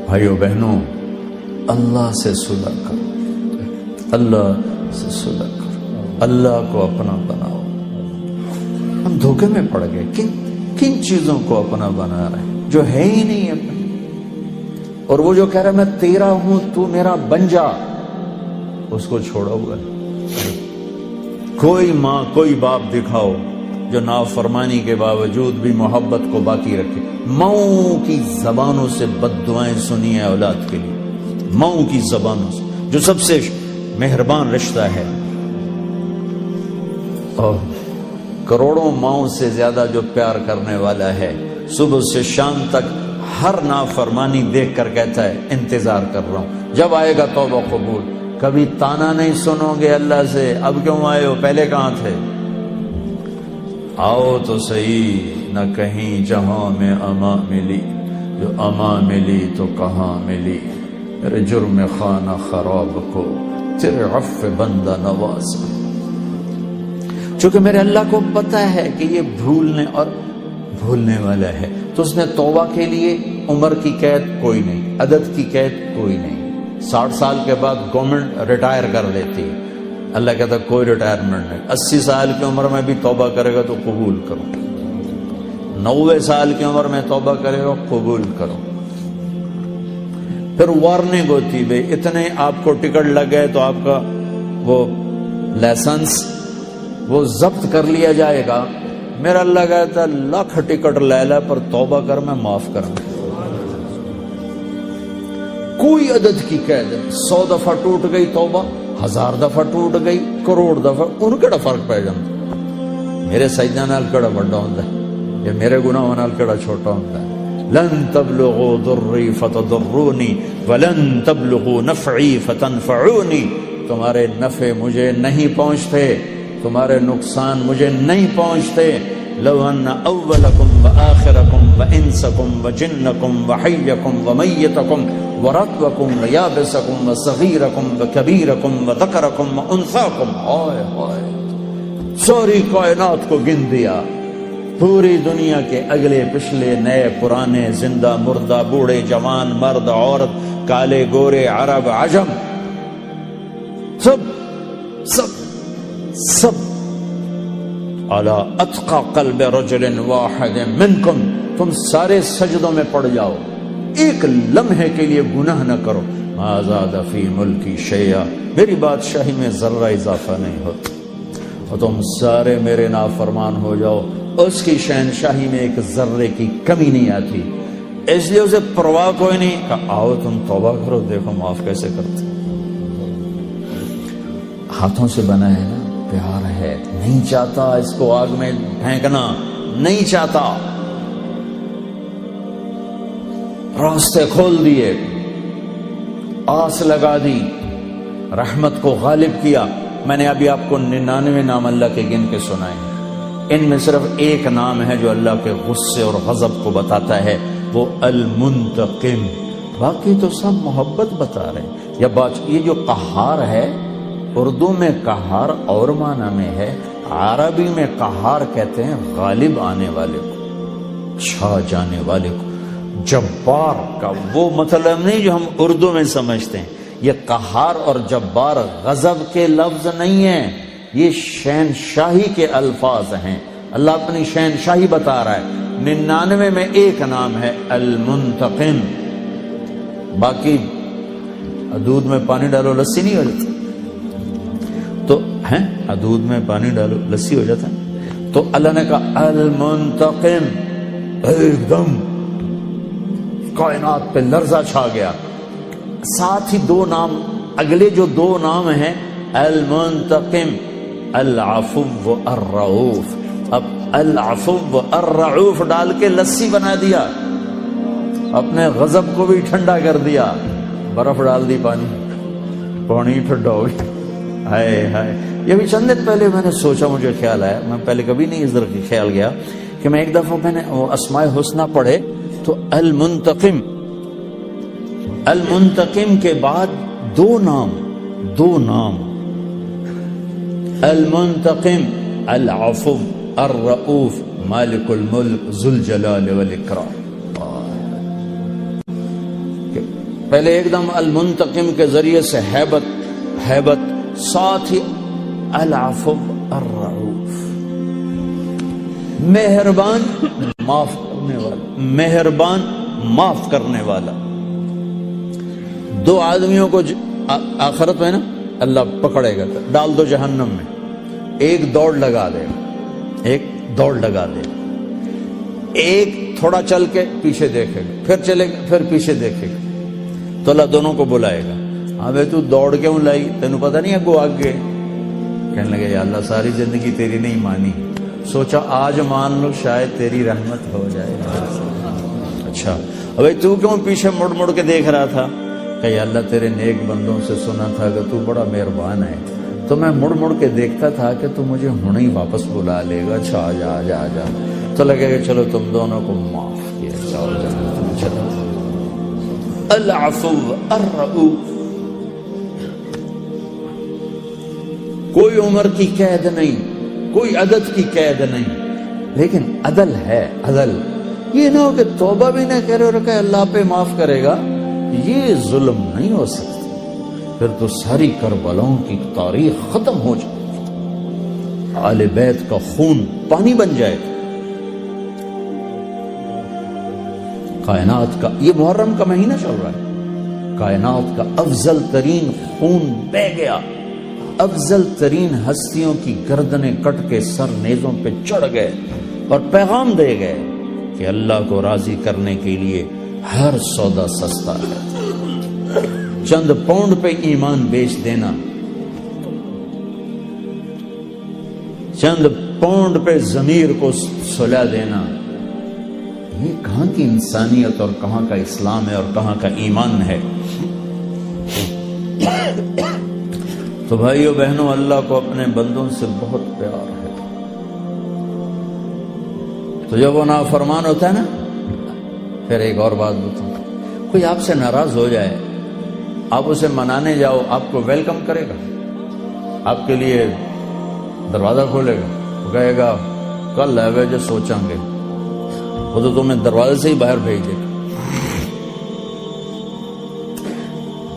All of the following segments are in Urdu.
بھائیو بہنوں، اللہ سے صلح کرو، اللہ سے صلح کرو، اللہ کو اپنا بناؤ۔ ہم دھوکے میں پڑ گئے، کن چیزوں کو اپنا بنا رہے ہیں جو ہے ہی نہیں اپنی، اور وہ جو کہہ رہا ہے میں تیرا ہوں تو میرا بن جا، اس کو چھوڑا ہوا ہے۔ کوئی ماں کوئی باپ دکھاؤ جو نافرمانی کے باوجود بھی محبت کو باقی رکھے۔ ماؤں کی زبانوں سے بد دعائیں سنی ہیں اولاد کے لیے، ماؤں کی زبانوں سے، جو سب سے مہربان رشتہ ہے، اور کروڑوں ماؤں سے زیادہ جو پیار کرنے والا ہے، صبح سے شام تک ہر نافرمانی دیکھ کر کہتا ہے انتظار کر رہا ہوں، جب آئے گا توبہ قبول۔ کبھی تانا نہیں سنو گے اللہ سے، اب کیوں آئے ہو، پہلے کہاں تھے؟ آؤ تو صحیح، نہ کہیں جہاں میں اما ملی، جو اما ملی تو کہاں ملی، میرے جرم خانہ خراب کو تیرے عفو بندہ نواز۔ چونکہ میرے اللہ کو پتا ہے کہ یہ بھولنے اور بھولنے والا ہے، تو اس نے توبہ کے لیے عمر کی قید کوئی نہیں، عدد کی قید کوئی نہیں۔ 60 سال کے بعد گورنمنٹ ریٹائر کر لیتی، اللہ کہتا کوئی ریٹائرمنٹ نہیں۔ 80 سال کی عمر میں بھی توبہ کرے گا تو قبول کرو، 90 سال کی عمر میں توبہ کرے گا قبول کرو۔ پھر وارننگ ہوتی، بھئی اتنے آپ کو ٹکٹ لگ گئے تو آپ کا وہ لائسنس وہ ضبط کر لیا جائے گا۔ میرا اللہ کہتا لاکھ ٹکٹ لے لے پر توبہ کر، میں معاف کروں۔ کوئی عدد کی قید نہیں، 100 دفعہ ٹوٹ گئی توبہ، 1000 دفعہ ٹوٹ گئی، کروڑ دفعہ، ان کیڑا فرق پہ جاتا؟ میرے سجدہ نال کیڑا بڑا ہوندا ہے یا میرے گناہوں نال کیڑا چھوٹا ہوندا ہے؟ لن تبلغوا ضری فتضرونی ولن تبلغوا نفعی فتنفعونی، تمہارے نفع مجھے نہیں پہنچتے، تمہارے نقصان مجھے نہیں پہنچتے۔ لو ان اولکم وآخرکم وانسکم وجنکم وحیکم ومیتکم ورطبکم ویابسکم وصغیرکم وکبیرکم وذکرکم وانثاکم، ہائے ہائے، ساری کائنات کو گن دیا، پوری دنیا کے اگلے پچھلے نئے پرانے، زندہ مردہ، بوڑھے جوان، مرد عورت، کالے گورے، عرب عجم، سب سب سب علی اتقى قلب رجل واحد منکم، تم سارے سجدوں میں پڑ جاؤ، ایک لمحے کے لیے گناہ نہ کرو۔ ما زاد فی ملکی شیئا، میری بادشاہی میں ذرہ اضافہ نہیں ہوتا، اور تم سارے میرے نافرمان ہو جاؤ، اس کی شہنشاہی میں ایک ذرے کی کمی نہیں آتی، اس لیے اسے پرواہ کوئی نہیں۔ کہا آؤ تم توبہ کرو، دیکھو معاف کیسے کرتے۔ ہاتھوں سے بنا ہے نا، پیار ہے، نہیں چاہتا اس کو آگ میں پھینکنا، نہیں چاہتا، راستے کھول دیے، آس لگا دی، رحمت کو غالب کیا۔ میں نے ابھی آپ کو 99 نام اللہ کے گن کے سنائے ہیں، ان میں صرف ایک نام ہے جو اللہ کے غصے اور غضب کو بتاتا ہے، وہ المنتقم، باقی تو سب محبت بتا رہے ہیں۔ یا یہ جو قہار ہے، اردو میں قہار اور معنی میں ہے، عربی میں قہار کہتے ہیں غالب آنے والے کو، چھا جانے والے کو۔ جبار کا وہ مطلب نہیں جو ہم اردو میں سمجھتے ہیں، یہ قہار اور جبار غضب کے لفظ نہیں ہیں، یہ شہنشاہی کے الفاظ ہیں۔ اللہ اپنی شہنشاہی بتا رہا ہے۔ 99 میں ایک نام ہے المنتقم، باقی دودھ میں پانی ڈالو لسی نہیں ہو جاتی، تو ہے دودھ میں پانی ڈالو لسی ہو جاتا ہے، تو اللہ نے کہا المنتقم، ایک دم کائنات پہ لرزہ چھا گیا۔ ساتھ ہی دو نام، اگلے جو دو نام ہیں، المنتقم، العفو الرؤوف، اب العفو الرؤوف ڈال کے لسی بنا دیا، اپنے غضب کو بھی ٹھنڈا کر دیا، برف ڈال دی، پانی ٹھنڈا ہو گیا۔ ہائے ہائے، یہ بھی چند دن پہلے میں نے سوچا، مجھے خیال آیا، میں پہلے کبھی نہیں اس طرح خیال گیا، کہ میں ایک دفعہ میں نے وہ اسماء الحسنی پڑھے تو المنتقم، المنتقم کے بعد دو نام، المنتقم، العفو الرؤوف، مالک الملک، ذو الجلال والاکرام۔ پہلے ایک دم المنتقم کے ذریعے سے حیبت، ساتھ ہی العفو الرؤوف، مہربان معاف کرنے والا، مہربان معاف کرنے والا۔ دو آدمیوں کو آخرت میں نا اللہ پکڑے گا، ڈال دو جہنم میں، ایک دوڑ لگا دے گا، ایک دوڑ لگا دے گا، ایک تھوڑا چل کے پیچھے دیکھے گا، پھر چلے گا، پھر پیچھے دیکھے گا، تو اللہ دونوں کو بلائے گا، ہاں بھائی تو دوڑ کیوں لائی، تینوں پتہ نہیں اگو آگے؟ کہنے لگے یا اللہ ساری زندگی تیری نہیں مانی، سوچا آج مان لو شاید تیری رحمت ہو جائے۔ اچھا بھائی تو کیوں پیچھے مڑ مڑ کے دیکھ رہا تھا؟ کہ یا اللہ تیرے نیک بندوں سے سنا تھا کہ تو بڑا مہربان ہے، تو میں مڑ مڑ کے دیکھتا تھا کہ تو مجھے ہونے ہی واپس بلا لے گا، اچھا آ جا آ جا آ جا، تو لگے گا چلو تم دونوں کو معاف کیا، چلو جانا چلو۔ العفو الرؤوف، کوئی عمر کی قید نہیں، کوئی عدد کی قید نہیں، لیکن عدل ہے، عدل یہ نہ ہو کہ توبہ بھی نہ کرے اور کہ اللہ پہ معاف کرے گا، یہ ظلم نہیں ہو سکتا، پھر تو ساری کربلاؤں کی تاریخ ختم ہو جائے گی، آل بیت کا خون پانی بن جائے گا۔ کائنات کا یہ محرم کا مہینہ چل رہا ہے، کائنات کا افضل ترین خون بہہ گیا، افضل ترین ہستیوں کی گردنیں کٹ کے سر نیزوں پہ چڑھ گئے اور پیغام دے گئے کہ اللہ کو راضی کرنے کے لیے ہر سودا سستا ہے، چند پاؤنڈ پہ ایمان بیچ دینا، چند پاؤنڈ پہ ضمیر کو سلا دینا، یہ کہاں کی انسانیت اور کہاں کا اسلام ہے اور کہاں کا ایمان ہے؟ تو بھائیو بہنوں، اللہ کو اپنے بندوں سے بہت پیار ہے، تو جب وہ نافرمان ہوتا ہے نا، پھر ایک اور بات بتاؤں، کوئی آپ سے ناراض ہو جائے، آپ اسے منانے جاؤ، آپ کو ویلکم کرے گا، آپ کے لیے دروازہ کھولے گا، وہ کہے گا کل ہے جو سوچیں گے، وہ تو تمہیں دروازے سے ہی باہر بھیج دے گا۔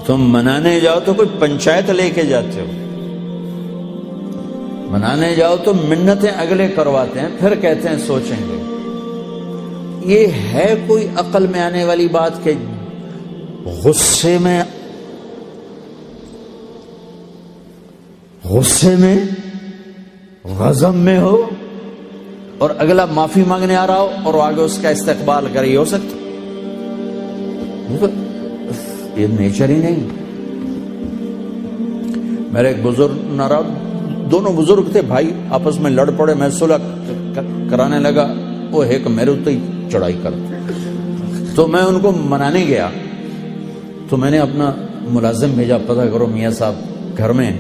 تم منانے جاؤ تو کوئی پنچایت لے کے جاتے ہو، منانے جاؤ تو منتیں اگلے کرواتے ہیں، پھر کہتے ہیں سوچیں گے۔ یہ ہے کوئی عقل میں آنے والی بات کہ غصے میں غضب میں ہو اور اگلا معافی مانگنے آ رہا ہو اور آگے اس کا استقبال کرے؟ یہ ہو سکتا؟ یہ نیچر ہی نہیں۔ میرے ایک بزرگ ناراض، دونوں بزرگ تھے بھائی، آپس میں لڑ پڑے، میں صلح کرانے لگا، وہ ایک میرے اتنے ہی چڑھائی کر، تو میں ان کو منانے گیا، تو میں نے اپنا ملازم بھیجا، پتہ کرو میاں صاحب گھر میں۔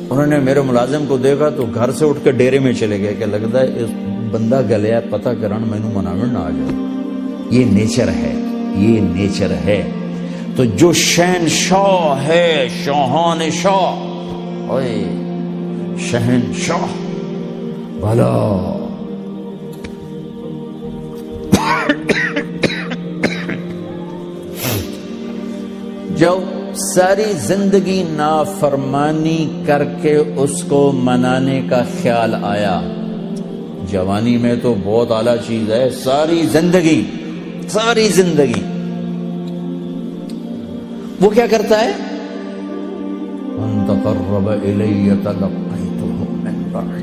انہوں نے میرے ملازم کو دیکھا تو گھر سے اٹھ کے ڈیرے میں چلے گئے کہ لگتا ہے اس بندہ گلیا، پتہ کرن مینوں مناوڑ نہ آ جائے۔ یہ نیچر ہے، یہ نیچر ہے۔ تو جو شہنشاہ ہے، شاہان شاہ، اوئے شہنشاہ بھلا، جو ساری زندگی نافرمانی کر کے اس کو منانے کا خیال آیا، جوانی میں تو بہت اعلیٰ چیز ہے، ساری زندگی وہ کیا کرتا ہے؟ من تقرب الی تلقیتہ من بعد،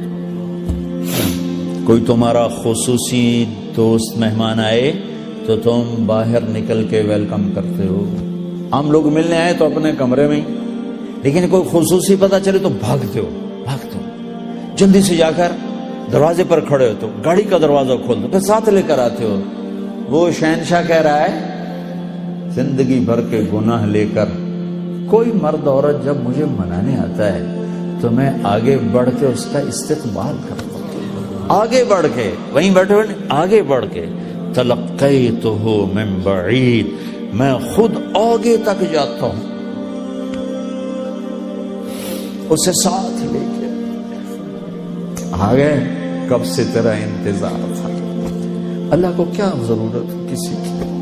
کوئی تمہارا خصوصی دوست مہمان آئے تو تم باہر نکل کے ویلکم کرتے ہو۔ ہم لوگ ملنے آئے تو اپنے کمرے میں، لیکن کوئی خصوصی پتہ چلے تو بھاگتے ہو، جلدی سے جا کر دروازے پر کھڑے ہو تو گاڑی کا دروازہ کھول دو، پھر ساتھ لے کر آتے ہو۔ وہ شہنشاہ کہہ رہا ہے زندگی بھر کے گناہ لے کر کوئی مرد عورت جب مجھے منانے آتا ہے تو میں آگے بڑھ کے اس کا استقبال کرتا ہوں، آگے بڑھ کے، وہیں بیٹھے ہوئے آگے بڑھ کے، تلقیتہ من بعید، میں خود آگے تک جاتا ہوں اسے ساتھ لے کے۔ آگے کب سے تیرا انتظار تھا، اللہ کو کیا ضرورت کسی کی؟